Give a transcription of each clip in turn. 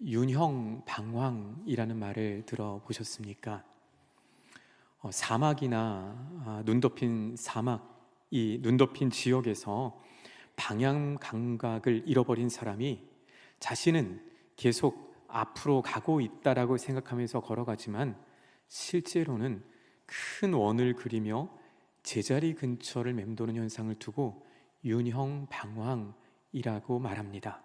윤형방황이라는 말을 들어보셨습니까? 사막이나 눈 덮인 사막, 이 눈 덮인 지역에서 방향 감각을 잃어버린 사람이 자신은 계속 앞으로 가고 있다라고 생각하면서 걸어가지만 실제로는 큰 원을 그리며 제자리 근처를 맴도는 현상을 두고 윤형방황이라고 말합니다.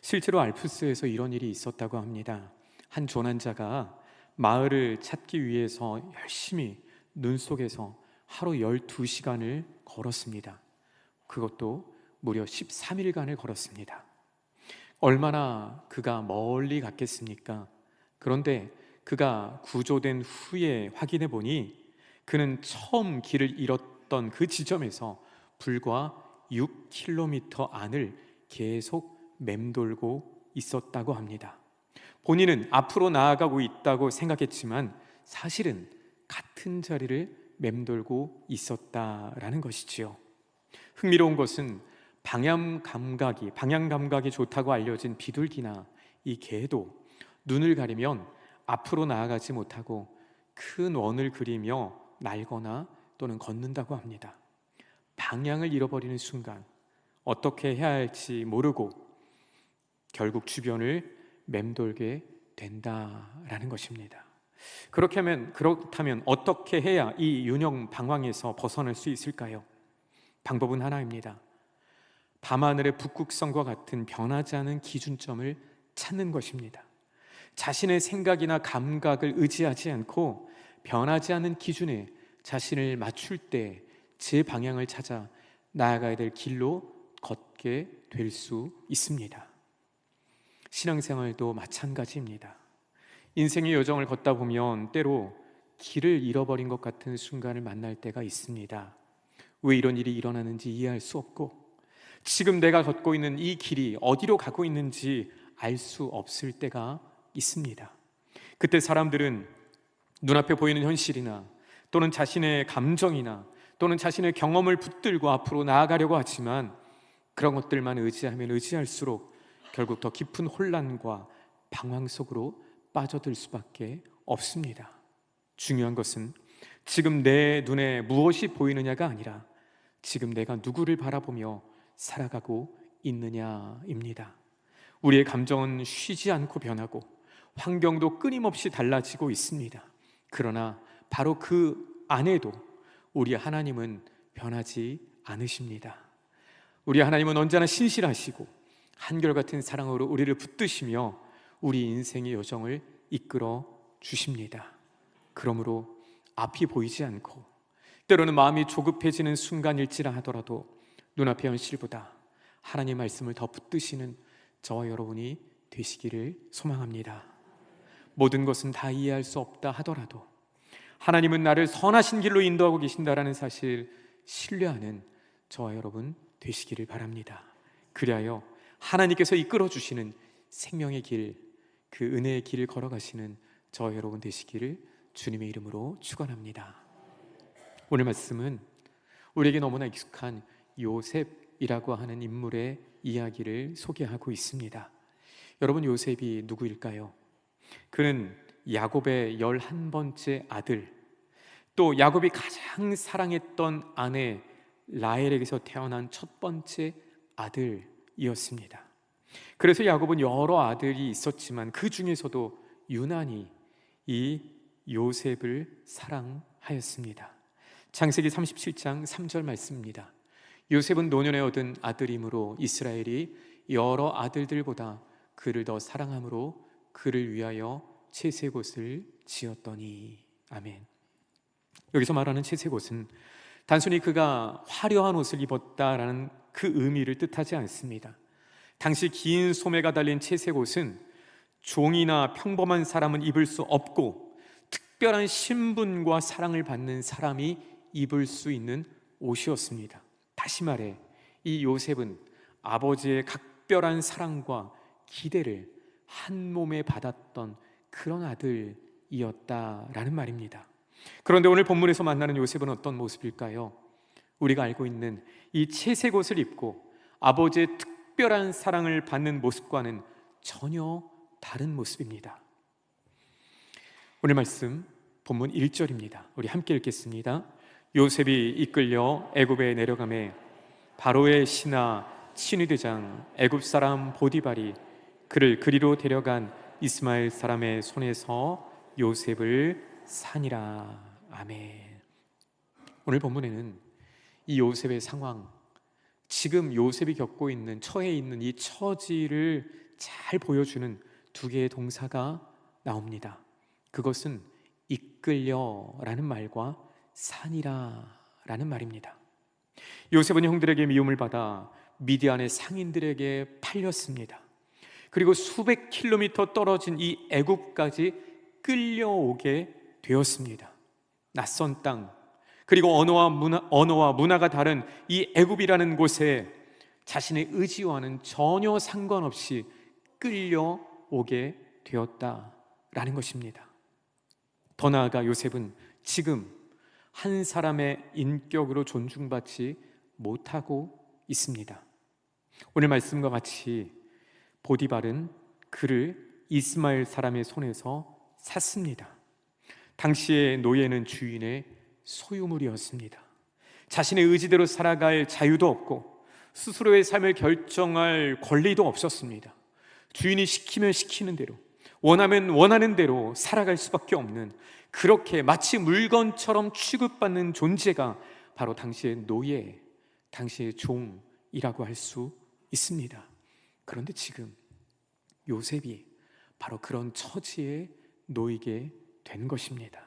실제로 알프스에서 이런 일이 있었다고 합니다. 한 조난자가 마을을 찾기 위해서 열심히 눈 속에서 하루 12시간을 걸었습니다. 그것도 무려 13일간을 걸었습니다. 얼마나 그가 멀리 갔겠습니까? 그런데 그가 구조된 후에 확인해 보니 그는 처음 길을 잃었던 그 지점에서 불과 6km 안을 계속 맴돌고 있었다고 합니다. 본인은 앞으로 나아가고 있다고 생각했지만 사실은 같은 자리를 맴돌고 있었다라는 것이지요. 흥미로운 것은 방향 감각이 좋다고 알려진 비둘기나 이 개도 눈을 가리면 앞으로 나아가지 못하고 큰 원을 그리며 날거나 또는 걷는다고 합니다. 방향을 잃어버리는 순간 어떻게 해야 할지 모르고 결국 주변을 맴돌게 된다라는 것입니다. 그렇다면 어떻게 해야 이 윤형 방황에서 벗어날 수 있을까요? 방법은 하나입니다. 밤하늘의 북극성과 같은 변하지 않은 기준점을 찾는 것입니다. 자신의 생각이나 감각을 의지하지 않고 변하지 않은 기준에 자신을 맞출 때 제 방향을 찾아 나아가야 될 길로 걷게 될 수 있습니다. 신앙생활도 마찬가지입니다. 인생의 여정을 걷다 보면 때로 길을 잃어버린 것 같은 순간을 만날 때가 있습니다. 왜 이런 일이 일어나는지 이해할 수 없고 지금 내가 걷고 있는 이 길이 어디로 가고 있는지 알 수 없을 때가 있습니다. 그때 사람들은 눈앞에 보이는 현실이나 또는 자신의 감정이나 또는 자신의 경험을 붙들고 앞으로 나아가려고 하지만 그런 것들만 의지하면 의지할수록 결국 더 깊은 혼란과 방황 속으로 빠져들 수밖에 없습니다. 중요한 것은 지금 내 눈에 무엇이 보이느냐가 아니라 지금 내가 누구를 바라보며 살아가고 있느냐입니다. 우리의 감정은 쉬지 않고 변하고 환경도 끊임없이 달라지고 있습니다. 그러나 바로 그 안에도 우리 하나님은 변하지 않으십니다. 우리 하나님은 언제나 신실하시고 한결같은 사랑으로 우리를 붙드시며 우리 인생의 여정을 이끌어 주십니다. 그러므로 앞이 보이지 않고 때로는 마음이 조급해지는 순간일지라 하더라도 눈앞의 현실보다 하나님 말씀을 더 붙드시는 저와 여러분이 되시기를 소망합니다. 모든 것은 다 이해할 수 없다 하더라도 하나님은 나를 선하신 길로 인도하고 계신다라는 사실 신뢰하는 저와 여러분 되시기를 바랍니다. 그리하여 하나님께서 이끌어 주시는 생명의 길, 그 은혜의 길을 걸어가시는 저와 여러분 되시기를 주님의 이름으로 축원합니다. 오늘 말씀은 우리에게 너무나 익숙한 요셉이라고 하는 인물의 이야기를 소개하고 있습니다. 여러분, 요셉이 누구일까요? 그는 야곱의 11번째 아들, 또 야곱이 가장 사랑했던 아내 라헬에게서 태어난 첫 번째 아들이었습니다. 그래서 야곱은 여러 아들이 있었지만 그 중에서도 유난히 이 요셉을 사랑하였습니다. 창세기 37장 3절 말씀입니다. 요셉은 노년에 얻은 아들이므로 이스라엘이 여러 아들들보다 그를 더 사랑함으로 그를 위하여 채색옷을 지었더니. 아멘. 여기서 말하는 채색옷은 단순히 그가 화려한 옷을 입었다라는 그 의미를 뜻하지 않습니다. 당시 긴 소매가 달린 채색옷은 종이나 평범한 사람은 입을 수 없고 특별한 신분과 사랑을 받는 사람이 입을 수 있는 옷이었습니다. 다시 말해 이 요셉은 아버지의 각별한 사랑과 기대를 한 몸에 받았던 그런 아들이었다라는 말입니다. 그런데 오늘 본문에서 만나는 요셉은 어떤 모습일까요? 우리가 알고 있는 이 채색 옷을 입고 아버지의 특별한 사랑을 받는 모습과는 전혀 다른 모습입니다. 오늘 말씀 본문 1절입니다. 우리 함께 읽겠습니다. 요셉이 이끌려 애굽에 내려가매 바로의 신하 친위대장 애굽 사람 보디발이 그를 그리로 데려간 이스마엘 사람의 손에서 요셉을 산이라. 아멘. 오늘 본문에는 이 요셉의 상황, 지금 요셉이 겪고 있는, 처해 있는 이 처지를 잘 보여주는 두 개의 동사가 나옵니다. 그것은 이끌려라는 말과 산이라라는 말입니다. 요셉은 형들에게 미움을 받아 미디안의 상인들에게 팔렸습니다. 그리고 수백 킬로미터 떨어진 이 애굽까지 끌려오게 되었습니다. 낯선 땅, 그리고 언어와 문화가 다른 이 애굽이라는 곳에 자신의 의지와는 전혀 상관없이 끌려오게 되었다라는 것입니다. 더 나아가 요셉은 지금 한 사람의 인격으로 존중받지 못하고 있습니다. 오늘 말씀과 같이 보디발은 그를 이스마엘 사람의 손에서 샀습니다. 당시의 노예는 주인의 소유물이었습니다. 자신의 의지대로 살아갈 자유도 없고 스스로의 삶을 결정할 권리도 없었습니다. 주인이 시키면 시키는 대로, 원하면 원하는 대로 살아갈 수밖에 없는, 그렇게 마치 물건처럼 취급받는 존재가 바로 당시의 노예, 당시의 종이라고 할 수 있습니다. 그런데 지금 요셉이 바로 그런 처지에 놓이게 된 것입니다.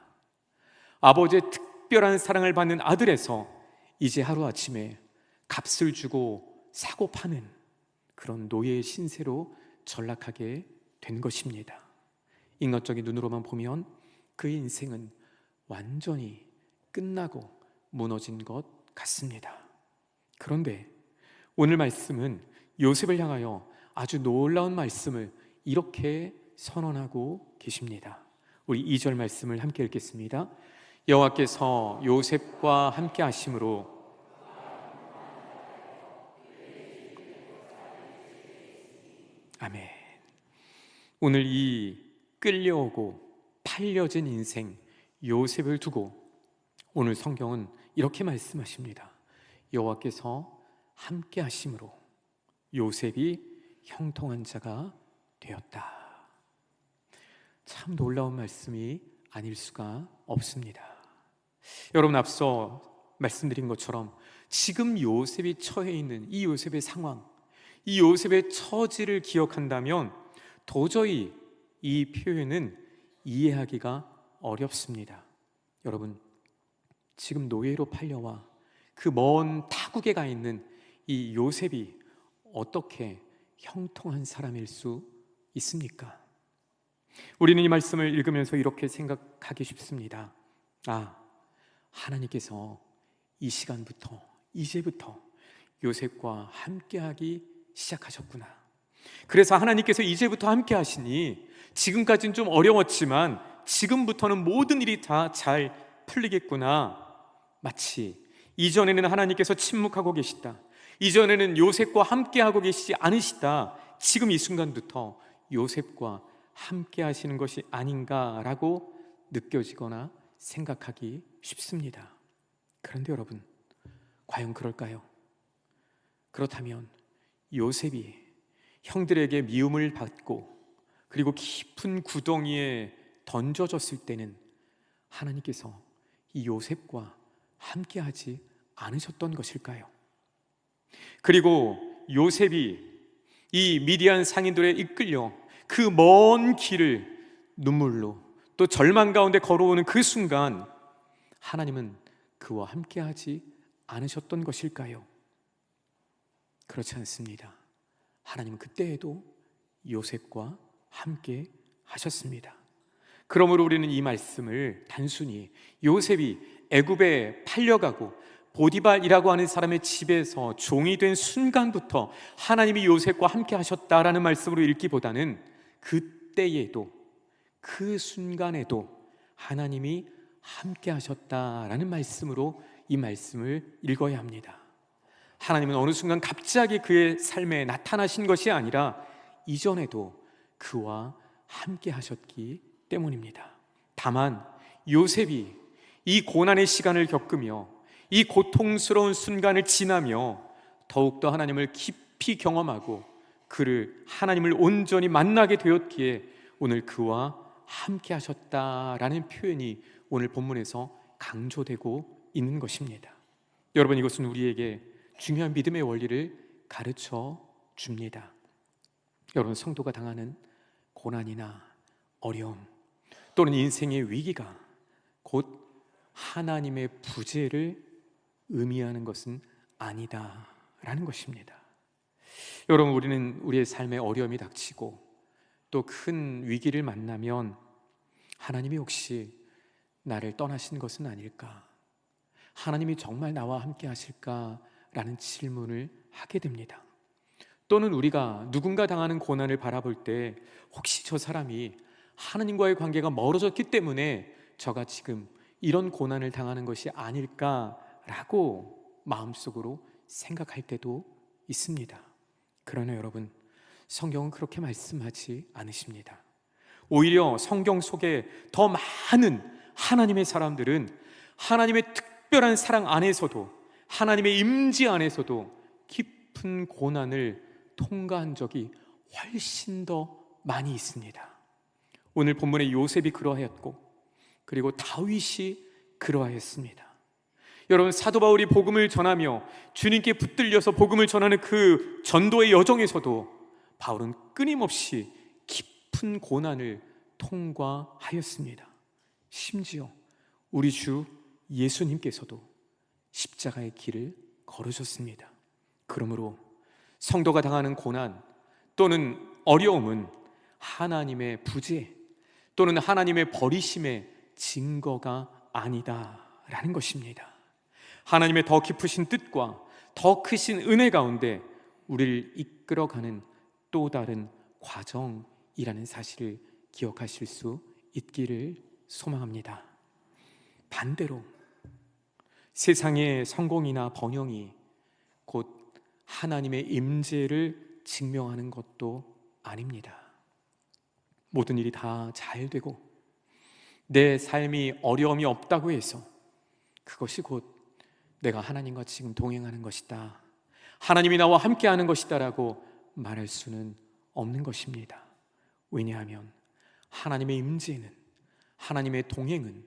아버지의 특별한 사랑을 받는 아들에서 이제 하루아침에 값을 주고 사고 파는 그런 노예의 신세로 전락하게 된 것입니다. 인간적인 눈으로만 보면 그의 인생은 완전히 끝나고 무너진 것 같습니다. 그런데 오늘 말씀은 요셉을 향하여 아주 놀라운 말씀을 이렇게 선언하고 계십니다. 우리 2절 말씀을 함께 읽겠습니다. 여호와께서 요셉과 함께 하심으로 아멘. 오늘 이 끌려오고 팔려진 인생 요셉을 두고 오늘 성경은 이렇게 말씀하십니다. 여호와께서 함께 하심으로 요셉이 형통한 자가 되었다. 참 놀라운 말씀이 아닐 수가 없습니다. 여러분, 앞서 말씀드린 것처럼 지금 요셉이 처해 있는 이 요셉의 상황, 이 요셉의 처지를 기억한다면 도저히 이 표현은 이해하기가 어렵습니다. 여러분, 지금 노예로 팔려와 그 먼 타국에 가 있는 이 요셉이 어떻게 형통한 사람일 수 있습니까? 우리는 이 말씀을 읽으면서 이렇게 생각하기 쉽습니다. 하나님께서 이 시간부터, 이제부터 요셉과 함께하기 시작하셨구나. 그래서 하나님께서 이제부터 함께 하시니 지금까지는 좀 어려웠지만 지금부터는 모든 일이 다 잘 풀리겠구나. 마치 이전에는 하나님께서 침묵하고 계시다, 이전에는 요셉과 함께하고 계시지 않으시다, 지금 이 순간부터 요셉과 함께 하시는 것이 아닌가라고 느껴지거나 생각하기 쉽습니다. 그런데 여러분, 과연 그럴까요? 그렇다면 요셉이 형들에게 미움을 받고 그리고 깊은 구덩이에 던져졌을 때는 하나님께서 이 요셉과 함께하지 않으셨던 것일까요? 그리고 요셉이 이 미디안 상인들에 이끌려 그 먼 길을 눈물로 또 절망 가운데 걸어오는 그 순간 하나님은 그와 함께하지 않으셨던 것일까요? 그렇지 않습니다. 하나님은 그때에도 요셉과 함께 하셨습니다. 그러므로 우리는 이 말씀을 단순히 요셉이 애굽에 팔려가고 보디발이라고 하는 사람의 집에서 종이 된 순간부터 하나님이 요셉과 함께 하셨다라는 말씀으로 읽기보다는 그때에도, 그 순간에도 하나님이 함께 하셨다라는 말씀으로 이 말씀을 읽어야 합니다. 하나님은 어느 순간 갑자기 그의 삶에 나타나신 것이 아니라 이전에도 그와 함께 하셨기 때문입니다. 다만 요셉이 이 고난의 시간을 겪으며 이 고통스러운 순간을 지나며 더욱더 하나님을 깊이 경험하고 그를 하나님을 온전히 만나게 되었기에 오늘 그와 함께 하셨다라는 표현이 오늘 본문에서 강조되고 있는 것입니다. 여러분, 이것은 우리에게 중요한 믿음의 원리를 가르쳐 줍니다. 여러분, 성도가 당하는 고난이나 어려움 또는 인생의 위기가 곧 하나님의 부재를 의미하는 것은 아니다라는 것입니다. 여러분, 우리는 우리의 삶에 어려움이 닥치고 또 큰 위기를 만나면 하나님이 혹시 나를 떠나신 것은 아닐까? 하나님이 정말 나와 함께 하실까라는 질문을 하게 됩니다. 또는 우리가 누군가 당하는 고난을 바라볼 때 혹시 저 사람이 하나님과의 관계가 멀어졌기 때문에 저가 지금 이런 고난을 당하는 것이 아닐까라고 마음속으로 생각할 때도 있습니다. 그러나 여러분, 성경은 그렇게 말씀하지 않으십니다. 오히려 성경 속에 더 많은 하나님의 사람들은 하나님의 특별한 사랑 안에서도 하나님의 임재 안에서도 깊은 고난을 통과한 적이 훨씬 더 많이 있습니다. 오늘 본문의 요셉이 그러하였고 그리고 다윗이 그러하였습니다. 여러분, 사도 바울이 복음을 전하며 주님께 붙들려서 복음을 전하는 그 전도의 여정에서도 바울은 끊임없이 깊은 고난을 통과하였습니다. 심지어 우리 주 예수님께서도 십자가의 길을 걸으셨습니다. 그러므로 성도가 당하는 고난 또는 어려움은 하나님의 부재 또는 하나님의 버리심의 증거가 아니다라는 것입니다. 하나님의 더 깊으신 뜻과 더 크신 은혜 가운데 우리를 이끌어가는 또 다른 과정이라는 사실을 기억하실 수 있기를 소망합니다. 반대로 세상의 성공이나 번영이 곧 하나님의 임재를 증명하는 것도 아닙니다. 모든 일이 다 잘 되고 내 삶이 어려움이 없다고 해서 그것이 곧 내가 하나님과 지금 동행하는 것이다, 하나님이 나와 함께하는 것이다 라고 말할 수는 없는 것입니다. 왜냐하면 하나님의 임재는, 하나님의 동행은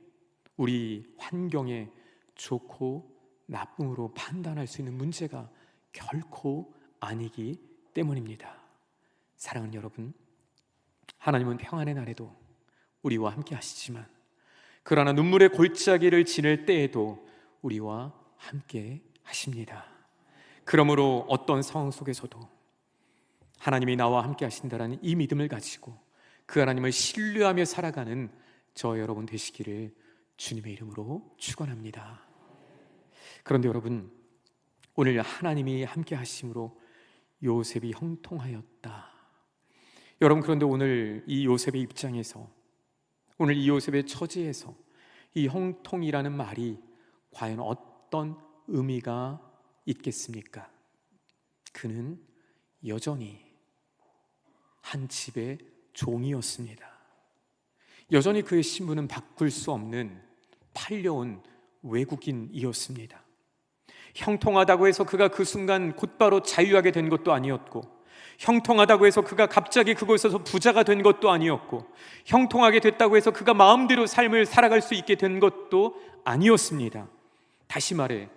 우리 환경에 좋고 나쁨으로 판단할 수 있는 문제가 결코 아니기 때문입니다. 사랑하는 여러분, 하나님은 평안의 날에도 우리와 함께 하시지만 그러나 눈물의 골짜기를 지낼 때에도 우리와 함께 하십니다. 그러므로 어떤 상황 속에서도 하나님이 나와 함께 하신다는 이 믿음을 가지고 그 하나님을 신뢰하며 살아가는 저 여러분 되시기를 주님의 이름으로 축원합니다. 그런데 여러분, 오늘 하나님이 함께 하심으로 요셉이 형통하였다. 여러분, 그런데 오늘 이 요셉의 입장에서, 오늘 이 요셉의 처지에서 이 형통이라는 말이 과연 어떤 의미가 있겠습니까? 그는 여전히 한 집의 종이었습니다. 여전히 그의 신분은 바꿀 수 없는 팔려온 외국인이었습니다. 형통하다고 해서 그가 그 순간 곧바로 자유하게 된 것도 아니었고, 형통하다고 해서 그가 갑자기 그곳에서 부자가 된 것도 아니었고, 형통하게 됐다고 해서 그가 마음대로 삶을 살아갈 수 있게 된 것도 아니었습니다. 다시 말해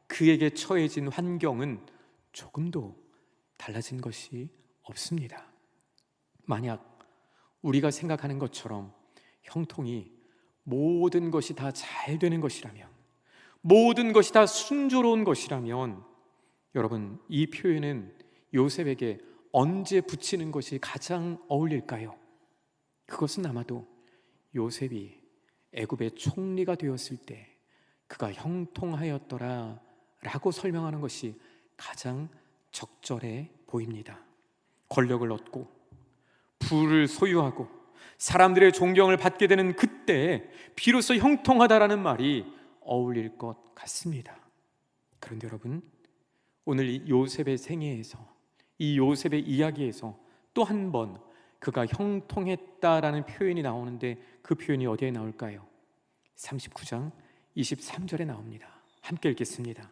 그에게 처해진 환경은 조금도 달라진 것이 없습니다. 만약 우리가 생각하는 것처럼 형통이 모든 것이 다 잘 되는 것이라면, 모든 것이 다 순조로운 것이라면, 여러분, 이 표현은 요셉에게 언제 붙이는 것이 가장 어울릴까요? 그것은 아마도 요셉이 애굽의 총리가 되었을 때 그가 형통하였더라 라고 설명하는 것이 가장 적절해 보입니다. 권력을 얻고 부를 소유하고 사람들의 존경을 받게 되는 그때 비로소 형통하다라는 말이 어울릴 것 같습니다. 그런데 여러분, 오늘 이 요셉의 생애에서, 이 요셉의 이야기에서 또 한 번 그가 형통했다라는 표현이 나오는데 그 표현이 어디에 나올까요? 39장 23절에 나옵니다. 함께 읽겠습니다.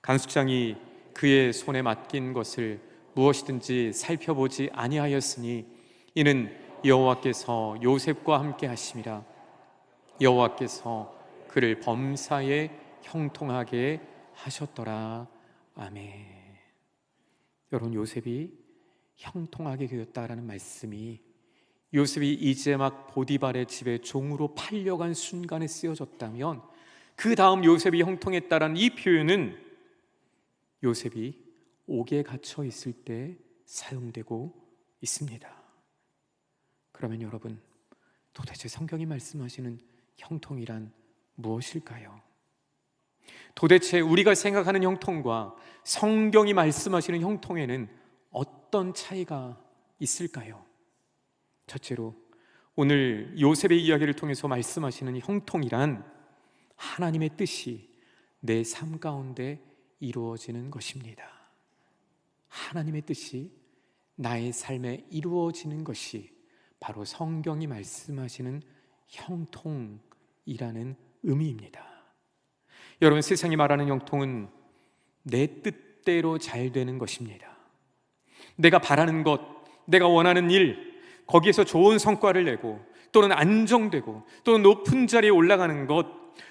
간수장이 그의 손에 맡긴 것을 무엇이든지 살펴보지 아니하였으니 이는 여호와께서 요셉과 함께 하심이라. 여호와께서 그를 범사에 형통하게 하셨더라. 아멘. 여러분, 요셉이 형통하게 되었다라는 말씀이 요셉이 이제 막 보디발의 집에 종으로 팔려간 순간에 쓰여졌다면, 그 다음 요셉이 형통했다라는 이 표현은 요셉이 옥에 갇혀 있을 때 사용되고 있습니다. 그러면 여러분, 도대체 성경이 말씀하시는 형통이란 무엇일까요? 도대체 우리가 생각하는 형통과 성경이 말씀하시는 형통에는 어떤 차이가 있을까요? 첫째로, 오늘 요셉의 이야기를 통해서 말씀하시는 형통이란 하나님의 뜻이 내 삶 가운데 이루어지는 것입니다. 하나님의 뜻이 나의 삶에 이루어지는 것이 바로 성경이 말씀하시는 형통이라는 의미입니다. 여러분, 세상이 말하는 형통은 내 뜻대로 잘 되는 것입니다. 내가 바라는 것, 내가 원하는 일, 거기에서 좋은 성과를 내고 또는 안정되고 또는 높은 자리에 올라가는 것,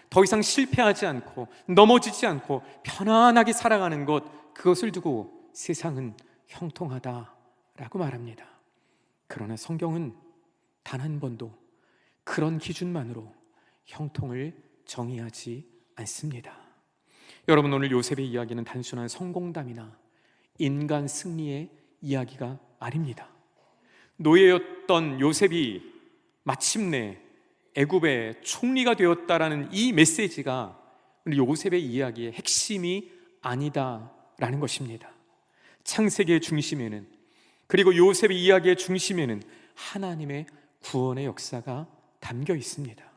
더 이상 실패하지 않고 넘어지지 않고 편안하게 살아가는 것, 그것을 두고 세상은 형통하다라고 말합니다. 그러나 성경은 단 한 번도 그런 기준만으로 형통을 정의하지 않습니다. 여러분, 오늘 요셉의 이야기는 단순한 성공담이나 인간 승리의 이야기가 아닙니다. 노예였던 요셉이 마침내 애굽의 총리가 되었다라는 이 메시지가 우리 요셉의 이야기의 핵심이 아니다라는 것입니다. 창세기의 중심에는, 그리고 요셉의 이야기의 중심에는 하나님의 구원의 역사가 담겨 있습니다.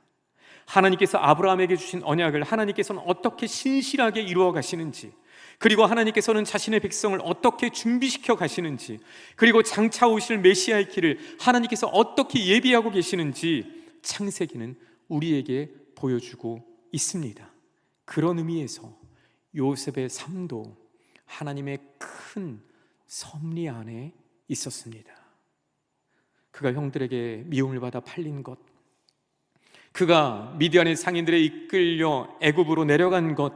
하나님께서 아브라함에게 주신 언약을 하나님께서는 어떻게 신실하게 이루어 가시는지, 그리고 하나님께서는 자신의 백성을 어떻게 준비시켜 가시는지, 그리고 장차 오실 메시아의 길을 하나님께서 어떻게 예비하고 계시는지 창세기는 우리에게 보여주고 있습니다. 그런 의미에서 요셉의 삶도 하나님의 큰 섭리 안에 있었습니다. 그가 형들에게 미움을 받아 팔린 것, 그가 미디안의 상인들에 이끌려 애굽으로 내려간 것,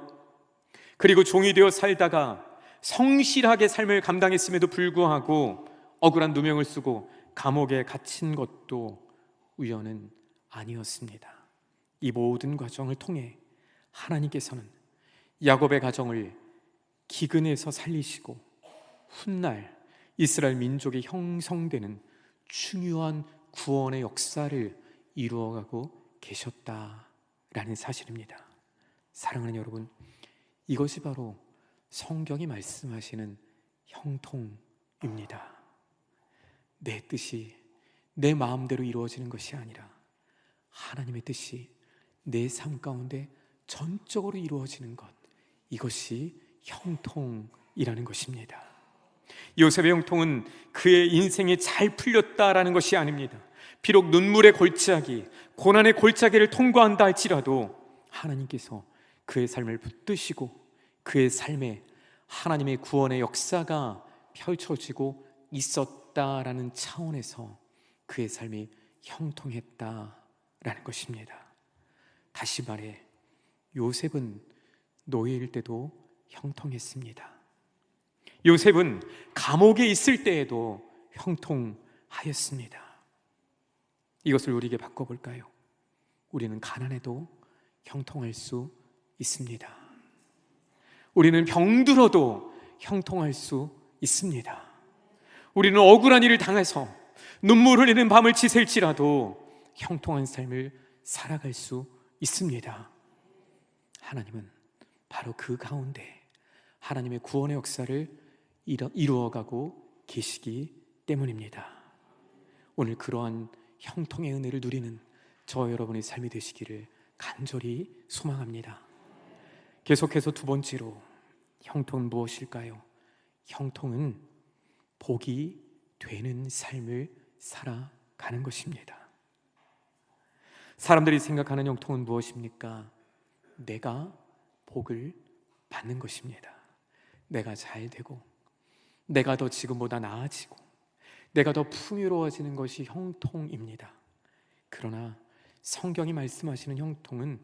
그리고 종이 되어 살다가 성실하게 삶을 감당했음에도 불구하고 억울한 누명을 쓰고 감옥에 갇힌 것도 우연은 아니었습니다. 이 모든 과정을 통해 하나님께서는 야곱의 가정을 기근에서 살리시고 훗날 이스라엘 민족이 형성되는 중요한 구원의 역사를 이루어가고 계셨다라는 사실입니다. 사랑하는 여러분, 이것이 바로 성경이 말씀하시는 형통입니다. 내 뜻이 내 마음대로 이루어지는 것이 아니라 하나님의 뜻이 내 삶 가운데 전적으로 이루어지는 것, 이것이 형통이라는 것입니다. 요셉의 형통은 그의 인생이 잘 풀렸다라는 것이 아닙니다. 비록 눈물의 골짜기, 고난의 골짜기를 통과한다 할지라도 하나님께서 그의 삶을 붙드시고 그의 삶에 하나님의 구원의 역사가 펼쳐지고 있었다라는 차원에서 그의 삶이 형통했다라는 것입니다. 다시 말해, 요셉은 노예일 때도 형통했습니다. 요셉은 감옥에 있을 때에도 형통하였습니다. 이것을 우리에게 바꿔볼까요? 우리는 가난해도 형통할 수 있습니다. 우리는 병들어도 형통할 수 있습니다. 우리는 억울한 일을 당해서 눈물 흘리는 밤을 지샐지라도 형통한 삶을 살아갈 수 있습니다. 하나님은 바로 그 가운데 하나님의 구원의 역사를 이루어가고 계시기 때문입니다. 오늘 그러한 형통의 은혜를 누리는 저와 여러분의 삶이 되시기를 간절히 소망합니다. 계속해서 두 번째로, 형통은 무엇일까요? 형통은 복이 되는 삶을 살아가는 것입니다. 사람들이 생각하는 형통은 무엇입니까? 내가 복을 받는 것입니다. 내가 잘 되고, 내가 더 지금보다 나아지고, 내가 더 풍요로워지는 것이 형통입니다. 그러나 성경이 말씀하시는 형통은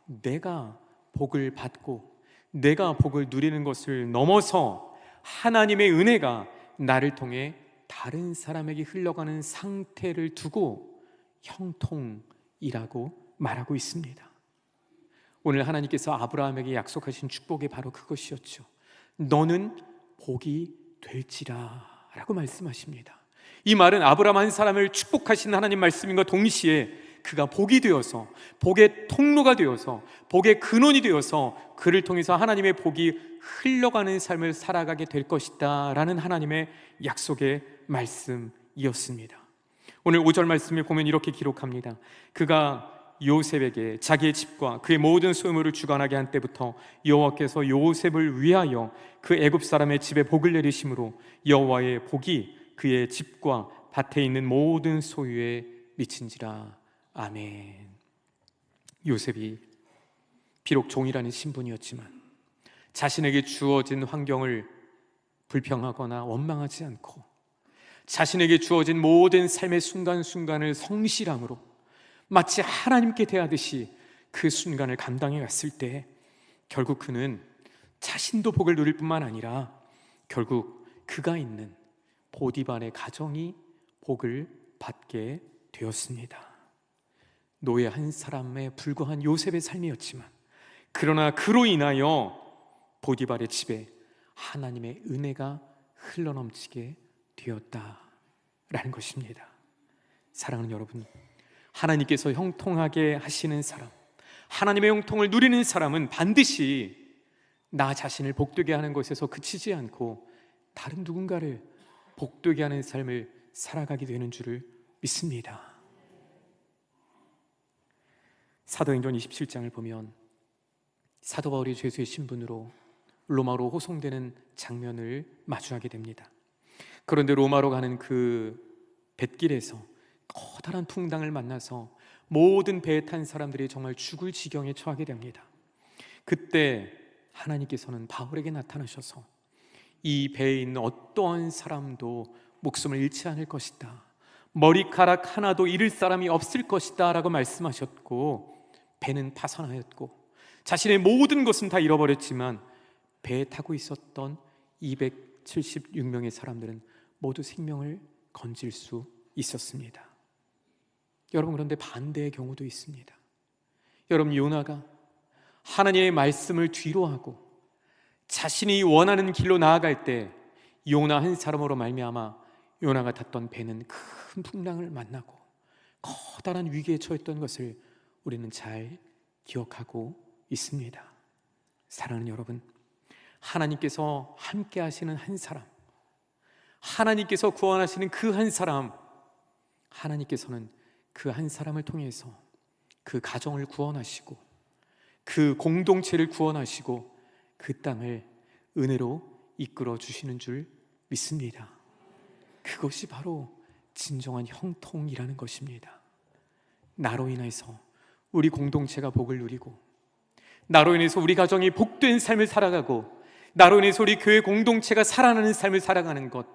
내가 복을 받고 내가 복을 누리는 것을 넘어서 하나님의 은혜가 나를 통해 다른 사람에게 흘러가는 상태를 두고 형통이라고 말하고 있습니다. 오늘 하나님께서 아브라함에게 약속하신 축복이 바로 그것이었죠. 너는 복이 될지라 라고 말씀하십니다. 이 말은 아브라함 한 사람을 축복하신 하나님 말씀인과 동시에 그가 복이 되어서, 복의 통로가 되어서, 복의 근원이 되어서 그를 통해서 하나님의 복이 흘러가는 삶을 살아가게 될 것이다 라는 하나님의 약속의 말씀이었습니다. 오늘 5절 말씀에 보면 이렇게 기록합니다. 그가 요셉에게 자기의 집과 그의 모든 소유물을 주관하게 한 때부터 여호와께서 요셉을 위하여 그 애굽 사람의 집에 복을 내리심으로 여호와의 복이 그의 집과 밭에 있는 모든 소유에 미친지라. 아멘. 요셉이 비록 종이라는 신분이었지만 자신에게 주어진 환경을 불평하거나 원망하지 않고 자신에게 주어진 모든 삶의 순간순간을 성실함으로 마치 하나님께 대하듯이 그 순간을 감당해 갔을 때 결국 그는 자신도 복을 누릴 뿐만 아니라 결국 그가 있는 보디발의 가정이 복을 받게 되었습니다. 노예 한 사람에 불과한 요셉의 삶이었지만 그러나 그로 인하여 보디발의 집에 하나님의 은혜가 흘러넘치게 되었다라는 것입니다. 사랑하는 여러분, 하나님께서 형통하게 하시는 사람, 하나님의 형통을 누리는 사람은 반드시 나 자신을 복되게 하는 것에서 그치지 않고 다른 누군가를 복되게 하는 삶을 살아가게 되는 줄을 믿습니다. 사도행전 27장을 보면 사도 바울이 죄수의 신분으로 로마로 호송되는 장면을 마주하게 됩니다. 그런데 로마로 가는 그 뱃길에서 커다란 풍랑을 만나서 모든 배에 탄 사람들이 정말 죽을 지경에 처하게 됩니다. 그때 하나님께서는 바울에게 나타나셔서 이 배에 있는 어떠한 사람도 목숨을 잃지 않을 것이다, 머리카락 하나도 잃을 사람이 없을 것이다 라고 말씀하셨고, 배는 파산하였고 자신의 모든 것은 다 잃어버렸지만 배에 타고 있었던 276명의 사람들은 모두 생명을 건질 수 있었습니다. 여러분, 그런데 반대의 경우도 있습니다. 여러분, 요나가 하나님의 말씀을 뒤로하고 자신이 원하는 길로 나아갈 때 요나 한 사람으로 말미암아 요나가 탔던 배는 큰 풍랑을 만나고 커다란 위기에 처했던 것을 우리는 잘 기억하고 있습니다. 사랑하는 여러분, 하나님께서 함께 하시는 한 사람, 하나님께서 구원하시는 그 한 사람, 하나님께서는 그 한 사람을 통해서 그 가정을 구원하시고 그 공동체를 구원하시고 그 땅을 은혜로 이끌어 주시는 줄 믿습니다. 그것이 바로 진정한 형통이라는 것입니다. 나로 인해서 우리 공동체가 복을 누리고, 나로 인해서 우리 가정이 복된 삶을 살아가고, 나로 인해서 우리 교회 공동체가 살아나는 삶을 살아가는 것,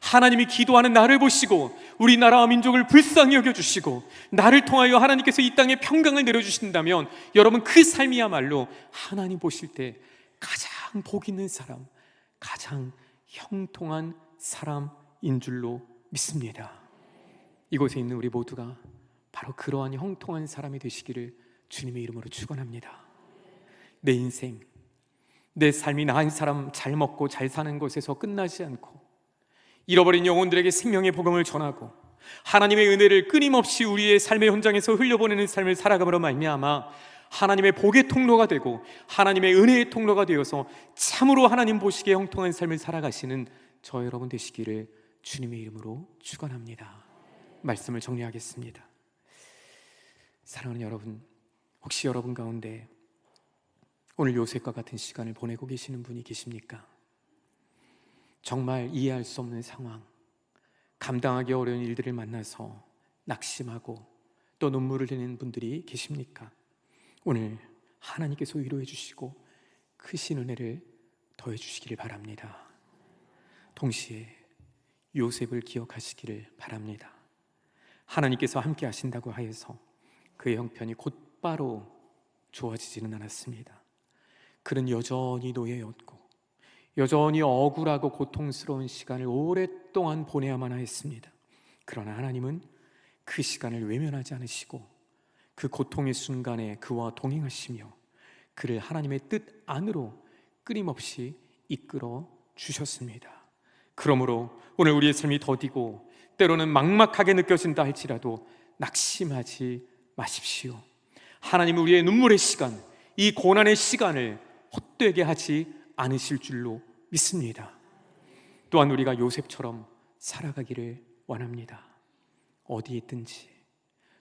하나님이 기도하는 나를 보시고 우리나라와 민족을 불쌍히 여겨주시고 나를 통하여 하나님께서 이 땅에 평강을 내려주신다면 여러분, 그 삶이야말로 하나님 보실 때 가장 복 있는 사람, 가장 형통한 사람인 줄로 믿습니다. 이곳에 있는 우리 모두가 바로 그러한 형통한 사람이 되시기를 주님의 이름으로 축원합니다. 내 인생, 내 삶이 나 한 사람 잘 먹고 잘 사는 것에서 끝나지 않고 잃어버린 영혼들에게 생명의 복음을 전하고 하나님의 은혜를 끊임없이 우리의 삶의 현장에서 흘려보내는 삶을 살아감으로 말미암아 하나님의 복의 통로가 되고 하나님의 은혜의 통로가 되어서 참으로 하나님 보시기에 형통한 삶을 살아가시는 저 여러분 되시기를 주님의 이름으로 축원합니다. 말씀을 정리하겠습니다. 사랑하는 여러분, 혹시 여러분 가운데 오늘 요셉과 같은 시간을 보내고 계시는 분이 계십니까? 정말 이해할 수 없는 상황, 감당하기 어려운 일들을 만나서 낙심하고 또 눈물을 흘리는 분들이 계십니까? 오늘 하나님께서 위로해 주시고 크신 은혜를 더해 주시기를 바랍니다. 동시에 요셉을 기억하시기를 바랍니다. 하나님께서 함께 하신다고 하여서 그의 형편이 곧바로 좋아지지는 않았습니다. 그는 여전히 노예였고 여전히 억울하고 고통스러운 시간을 오랫동안 보내야만 했습니다. 그러나 하나님은 그 시간을 외면하지 않으시고 그 고통의 순간에 그와 동행하시며 그를 하나님의 뜻 안으로 끊임없이 이끌어 주셨습니다. 그러므로 오늘 우리의 삶이 더디고 때로는 막막하게 느껴진다 할지라도 낙심하지 마십시오. 하나님은 우리의 눈물의 시간, 이 고난의 시간을 헛되게 하지 않으실 줄로 믿습니다. 또한 우리가 요셉처럼 살아가기를 원합니다. 어디에 있든지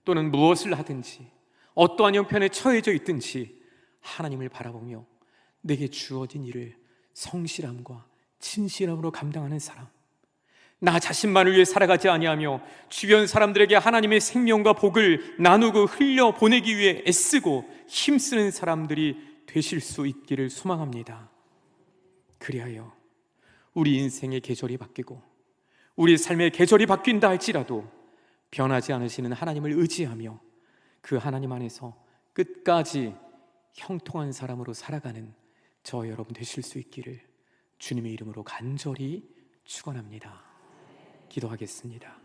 또는 무엇을 하든지 어떠한 형편에 처해져 있든지 하나님을 바라보며 내게 주어진 일을 성실함과 진실함으로 감당하는 사람, 나 자신만을 위해 살아가지 아니하며 주변 사람들에게 하나님의 생명과 복을 나누고 흘려보내기 위해 애쓰고 힘쓰는 사람들이 되실 수 있기를 소망합니다. 그리하여 우리 인생의 계절이 바뀌고 우리 삶의 계절이 바뀐다 할지라도 변하지 않으시는 하나님을 의지하며 그 하나님 안에서 끝까지 형통한 사람으로 살아가는 저 여러분 되실 수 있기를 주님의 이름으로 간절히 축원합니다. 기도하겠습니다.